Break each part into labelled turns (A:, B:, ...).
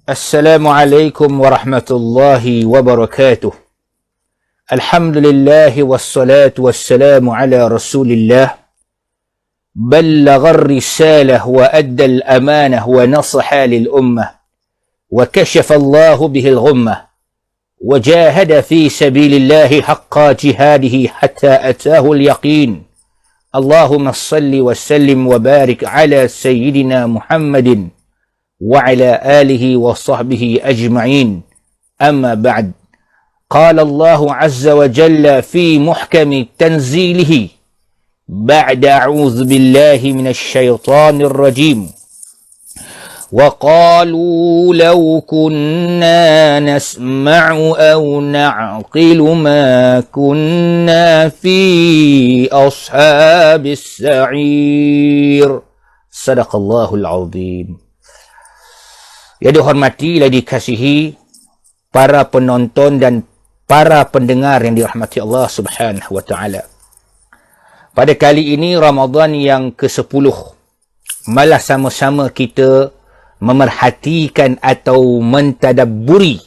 A: Assalamualaikum warahmatullahi wabarakatuh. Alhamdulillah wassalatu wassalamu ala rasulillah. Ballagha ar-risalah wa adda al-amanah wa nasaha lil-ummah. Wa kashafa Allahu bihi al-ghummah. Wa jahada fi sabilillahi haqqa jihadihi hatta atahu al-yaqin. Allahumma salli wa sallim wa barik ala sayyidina Muhammadin وعلى آله وصحبه أجمعين. أما بعد. قال الله عز وجل في محكم تنزيله بعد أعوذ بالله من الشيطان الرجيم وقالوا لو كنا نسمع أو نعقل ما كنا في أصحاب السعير. صدق الله العظيم. Ya dihormati, dikasihi para penonton dan para pendengar yang dirahmati Allah Subhanahu wa taala. Pada kali ini Ramadan yang ke-10, malah sama-sama kita memerhatikan atau mentadabburi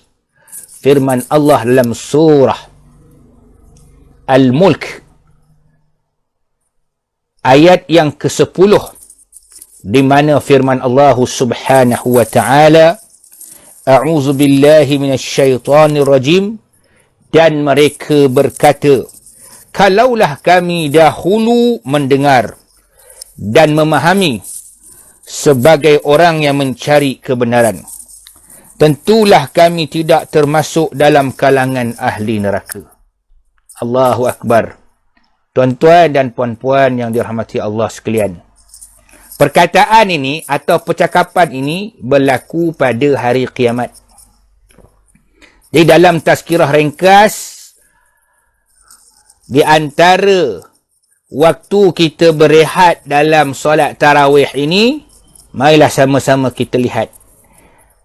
A: firman Allah dalam surah Al-Mulk ayat yang ke-10, di mana firman Allah Subhanahu wa taala, a'udzu billahi minasyaitonir rajim, dan mereka berkata, kalaulah kami dahulu mendengar dan memahami sebagai orang yang mencari kebenaran, tentulah kami tidak termasuk dalam kalangan ahli neraka. Allahu Akbar. Tuan-tuan dan puan-puan yang dirahmati Allah sekalian, perkataan ini atau percakapan ini berlaku pada hari kiamat. Di dalam tazkirah ringkas, di antara waktu kita berehat dalam solat tarawih ini, marilah sama-sama kita lihat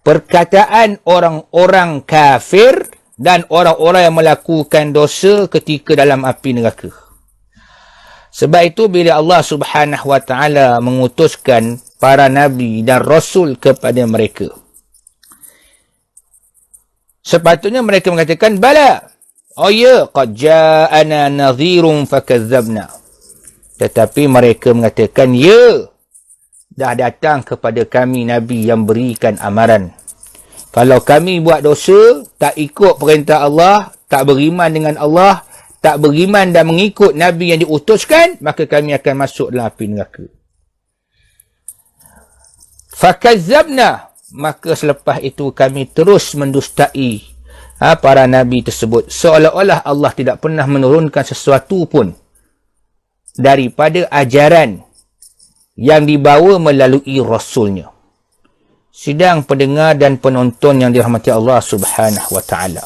A: perkataan orang-orang kafir dan orang-orang yang melakukan dosa ketika dalam api neraka. Sebab itu bila Allah Subhanahu wa taala mengutuskan para nabi dan rasul kepada mereka, sepatutnya mereka mengatakan bala, oh ya, qad ja'ana nadhirun fakadzabna. Tetapi mereka mengatakan, ya, dah datang kepada kami nabi yang berikan amaran. Kalau kami buat dosa, tak ikut perintah Allah, tak beriman dengan Allah, tak beriman dan mengikut Nabi yang diutuskan, maka kami akan masuk dalam api neraka. Fakadzabna, maka selepas itu kami terus mendustai para Nabi tersebut. Seolah-olah Allah tidak pernah menurunkan sesuatu pun daripada ajaran yang dibawa melalui Rasulnya. Sidang pendengar dan penonton yang dirahmati Allah Subhanahu wa taala,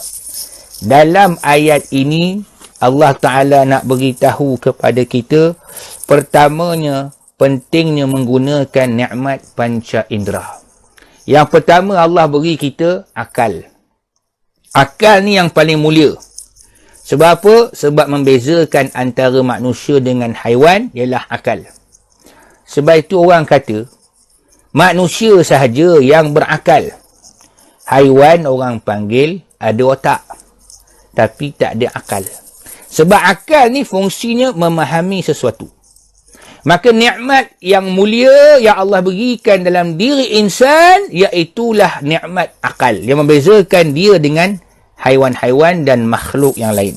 A: dalam ayat ini Allah Ta'ala nak beritahu kepada kita, pertamanya, pentingnya menggunakan nikmat panca indera. Yang pertama, Allah beri kita akal. Akal ni yang paling mulia. Sebab apa? Sebab membezakan antara manusia dengan haiwan ialah akal. Sebab itu orang kata, manusia sahaja yang berakal. Haiwan orang panggil ada otak, tapi tak ada akal. Sebab akal ni fungsinya memahami sesuatu. Maka nikmat yang mulia yang Allah berikan dalam diri insan, iaitulah nikmat akal yang membezakan dia dengan haiwan-haiwan dan makhluk yang lain.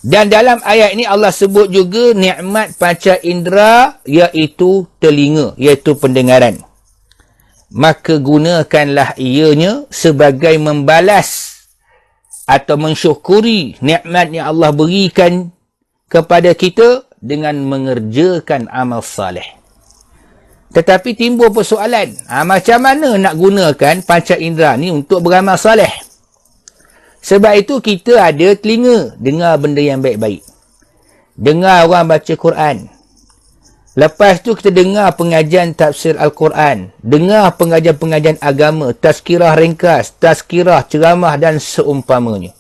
A: Dan dalam ayat ini Allah sebut juga nikmat panca indera, iaitu telinga, iaitu pendengaran. Maka gunakanlah ianya sebagai membalas atau mensyukuri nikmat yang Allah berikan kepada kita dengan mengerjakan amal salih. Tetapi timbul persoalan, macam mana nak gunakan panca indera ni untuk beramal salih? Sebab itu kita ada telinga, dengar benda yang baik-baik. Dengar orang baca Quran. Lepas tu kita dengar pengajian tafsir Al-Quran, dengar pengajian-pengajian agama, tazkirah ringkas, tazkirah, ceramah dan seumpamanya.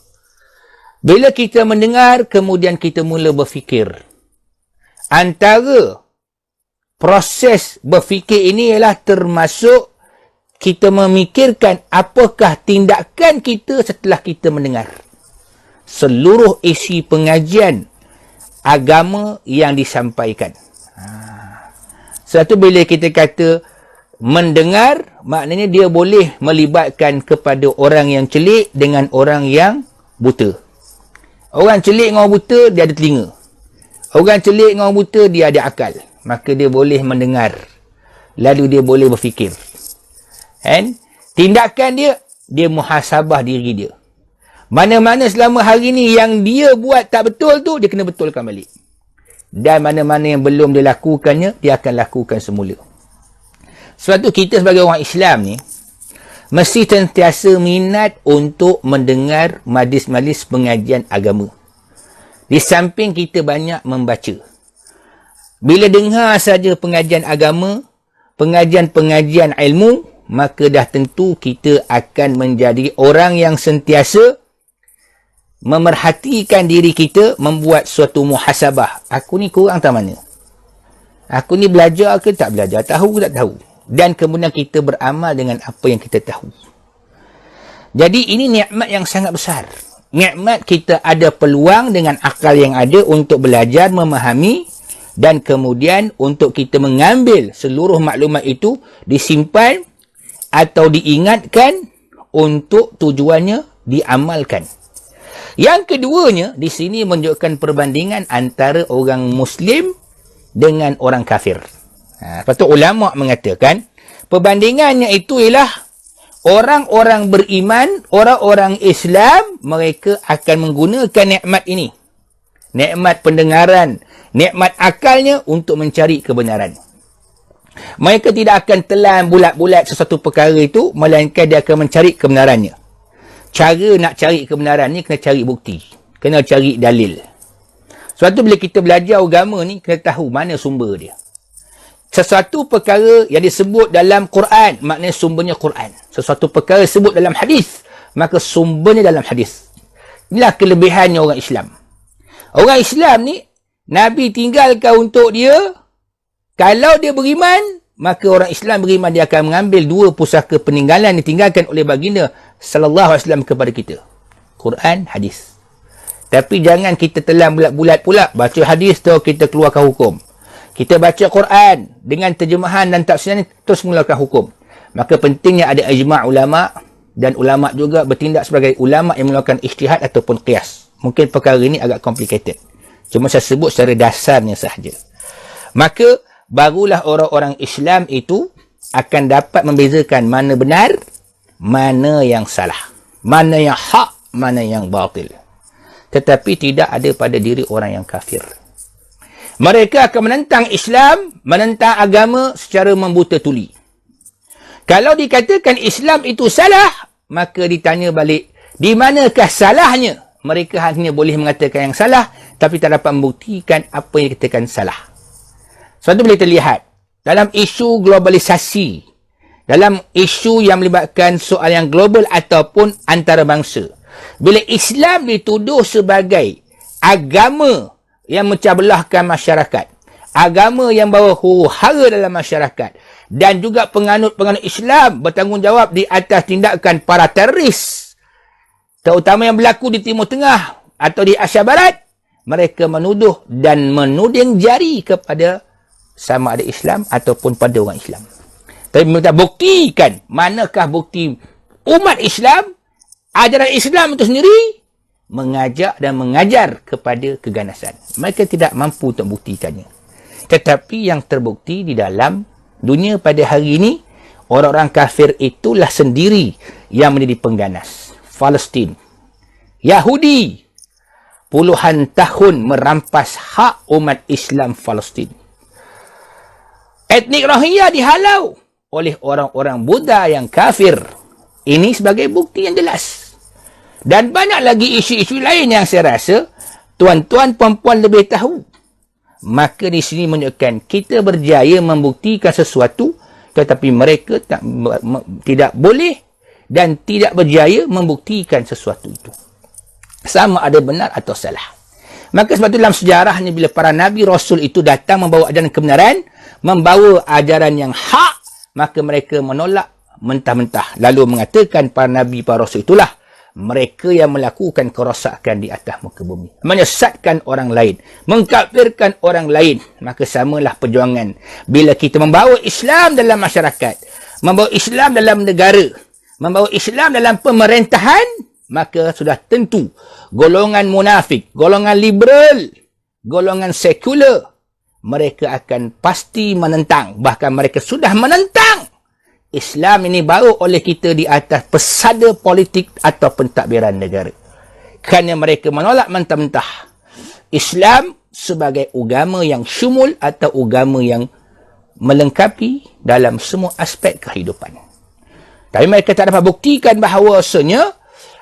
A: Bila kita mendengar, kemudian kita mula berfikir. Antara proses berfikir ini ialah termasuk kita memikirkan apakah tindakan kita setelah kita mendengar seluruh isi pengajian agama yang disampaikan. Sebab tu bila kita kata mendengar, maknanya dia boleh melibatkan kepada orang yang celik dengan orang yang buta. Orang celik dengan orang buta, dia ada telinga. Orang celik dengan orang buta, dia ada akal. Maka dia boleh mendengar. Lalu dia boleh berfikir. And tindakan dia muhasabah diri dia. Mana-mana selama hari ni yang dia buat tak betul tu, dia kena betulkan balik. Dan mana-mana yang belum dia lakukannya, dia akan lakukan semula. Sebab tu kita sebagai orang Islam ni, mesti sentiasa minat untuk mendengar majlis-majlis pengajian agama. Di samping kita banyak membaca. Bila dengar saja pengajian agama, pengajian-pengajian ilmu, maka dah tentu kita akan menjadi orang yang sentiasa memerhatikan diri kita, membuat suatu muhasabah. Aku ni kurang tak mana? Aku ni belajar ke tak belajar? Tahu ke tak tahu? Dan kemudian kita beramal dengan apa yang kita tahu. Jadi ini nikmat yang sangat besar. Nikmat kita ada peluang dengan akal yang ada untuk belajar, memahami, dan kemudian untuk kita mengambil seluruh maklumat itu, disimpan atau diingatkan untuk tujuannya diamalkan. Yang keduanya, di sini menunjukkan perbandingan antara orang Muslim dengan orang kafir. Lepas tu ulama' mengatakan, perbandingannya itu ialah orang-orang beriman, orang-orang Islam, mereka akan menggunakan nikmat ini. Nikmat pendengaran, nikmat akalnya untuk mencari kebenaran. Mereka tidak akan telan bulat-bulat sesuatu perkara itu, melainkan dia akan mencari kebenarannya. Cara nak cari kebenaran ni kena cari bukti. Kena cari dalil. Sebab tu bila kita belajar agama ni, kena tahu mana sumber dia. Sesuatu perkara yang disebut dalam Quran, maknanya sumbernya Quran. Sesuatu perkara disebut dalam hadis, maka sumbernya dalam hadis. Inilah kelebihannya orang Islam. Orang Islam ni, Nabi tinggalkan untuk dia, kalau dia beriman, maka orang Islam beriman dia akan mengambil dua pusaka peninggalan ditinggalkan oleh baginda sallallahu alaihi wasallam kepada kita. Quran, hadis. Tapi jangan kita telan bulat-bulat pula. Baca hadis tu kita keluarkan hukum. Kita baca Quran dengan terjemahan dan tafsiran terus mengeluarkan hukum. Maka pentingnya ada ijma' ulama' dan ulama' juga bertindak sebagai ulama' yang mengeluarkan ijtihad ataupun qiyas. Mungkin perkara ini agak complicated. Cuma saya sebut secara dasarnya sahaja. Maka barulah orang-orang Islam itu akan dapat membezakan mana benar, mana yang salah, mana yang hak, mana yang batil. Tetapi tidak ada pada diri orang yang kafir. Mereka akan menentang Islam, menentang agama secara membuta tuli. Kalau dikatakan Islam itu salah, maka ditanya balik, di manakah salahnya? Mereka hanya boleh mengatakan yang salah, tapi tak dapat membuktikan apa yang dikatakan salah. Sebab itu boleh terlihat, dalam isu globalisasi, dalam isu yang melibatkan soal yang global ataupun antarabangsa, bila Islam dituduh sebagai agama yang memecah belahkan masyarakat, agama yang bawa huru-hara dalam masyarakat, dan juga penganut-penganut Islam bertanggungjawab di atas tindakan para teroris, terutama yang berlaku di Timur Tengah atau di Asia Barat, mereka menuduh dan menuding jari kepada sama ada Islam ataupun pada orang Islam. Tapi mereka buktikan, manakah bukti umat Islam, ajaran Islam itu sendiri mengajak dan mengajar kepada keganasan. Mereka tidak mampu untuk membuktikannya. Tetapi yang terbukti di dalam dunia pada hari ini, orang-orang kafir itulah sendiri yang menjadi pengganas. Palestin, Yahudi, puluhan tahun merampas hak umat Islam Palestin. Etnik Rohingya dihalau oleh orang-orang Buddha yang kafir. Ini sebagai bukti yang jelas. Dan banyak lagi isu-isu lain yang saya rasa tuan-tuan perempuan lebih tahu. Maka di sini menunjukkan kita berjaya membuktikan sesuatu, tetapi mereka tidak boleh dan tidak berjaya membuktikan sesuatu itu. Sama ada benar atau salah. Maka sebab itu dalam sejarahnya bila para Nabi Rasul itu datang membawa ajaran kebenaran, membawa ajaran yang hak, maka mereka menolak mentah-mentah lalu mengatakan para nabi, para rasul itulah mereka yang melakukan kerosakan di atas muka bumi, menyesatkan orang lain, mengkafirkan orang lain. Maka samalah perjuangan bila kita membawa Islam dalam masyarakat, membawa Islam dalam negara, membawa Islam dalam pemerintahan, maka sudah tentu golongan munafik, golongan liberal, golongan sekular, mereka akan pasti menentang, bahkan mereka sudah menentang Islam ini baru oleh kita di atas pesada politik atau pentadbiran negara. Kerana mereka menolak mentah-mentah Islam sebagai agama yang syumul atau agama yang melengkapi dalam semua aspek kehidupan. Tapi mereka tak dapat buktikan bahawasanya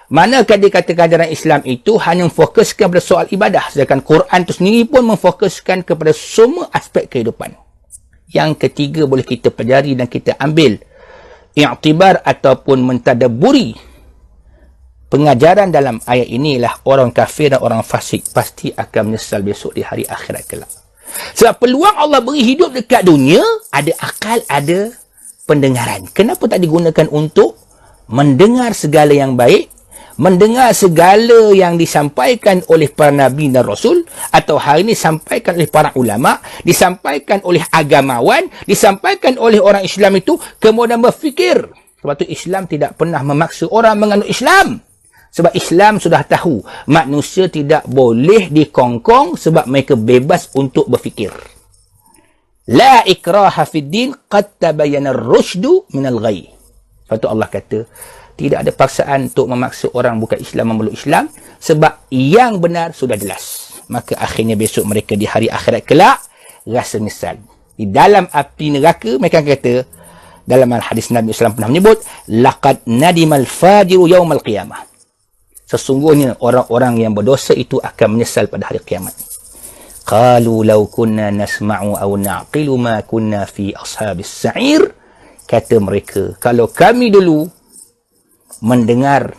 A: manakah dikatakan ajaran Islam itu hanya memfokuskan pada soal ibadah, sedangkan Quran itu sendiri pun memfokuskan kepada semua aspek kehidupan. Yang ketiga boleh kita pelajari dan kita ambil i'tibar ataupun mentadaburi pengajaran dalam ayat ini ialah orang kafir dan orang fasik pasti akan menyesal besok di hari akhirat kelak. Sebab peluang Allah beri hidup dekat dunia, ada akal, ada pendengaran. Kenapa tak digunakan untuk mendengar segala yang baik, mendengar segala yang disampaikan oleh para nabi dan rasul, atau hari ini disampaikan oleh para ulama, disampaikan oleh agamawan, disampaikan oleh orang Islam itu, kemudian berfikir. Sebab itu Islam tidak pernah memaksa orang menganut Islam. Sebab Islam sudah tahu manusia tidak boleh dikongkong sebab mereka bebas untuk berfikir. La ikraha fid din qad tabayyana ar-rusydu minal ghayy. Sebab itu Allah kata tidak ada paksaan untuk memaksa orang bukan Islam memeluk Islam sebab yang benar sudah jelas. Maka akhirnya besok mereka di hari akhirat kelak rasa menyesal. Di dalam api neraka mereka kata, dalam hadis Nabi SAW pernah menyebut, laqad nadimal fajiru yaumal qiyamah. Sesungguhnya orang-orang yang berdosa itu akan menyesal pada hari kiamat. Qalu law kunna nasma'u aw na'qilu ma kunna fi ashabis sa'ir. Kata mereka, kalau kami dulu mendengar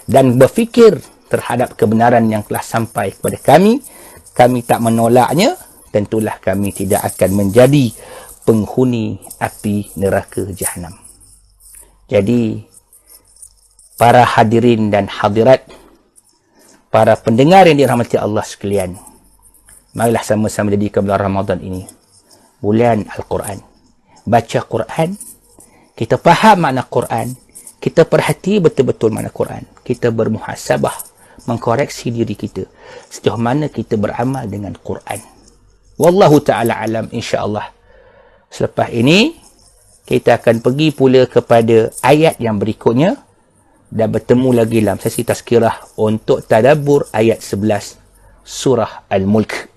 A: dan berfikir terhadap kebenaran yang telah sampai kepada kami, kami tak menolaknya, tentulah kami tidak akan menjadi penghuni api neraka Jahannam. Jadi para hadirin dan hadirat, para pendengar yang dirahmati Allah sekalian, marilah sama-sama jadikan bulan Ramadan ini bulan Al-Quran. Baca Quran, kita faham makna Quran, kita perhati betul-betul makna Quran, kita bermuhasabah, mengkoreksi diri kita sejauh mana kita beramal dengan Quran. Wallahu ta'ala alam. InsyaAllah selepas ini kita akan pergi pula kepada ayat yang berikutnya dan bertemu lagi dalam sesi tazkirah untuk tadabbur ayat 11 surah Al-Mulk.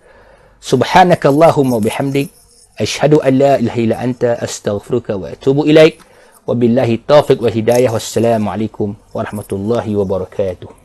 A: Subhanakallahumma bihamdik, asyhadu an la ilaha illa anta, astaghfiruka wa atubu ilaik. Wabillahi taufiq wa hidayah. Wassalamualaikum warahmatullahi wabarakatuh.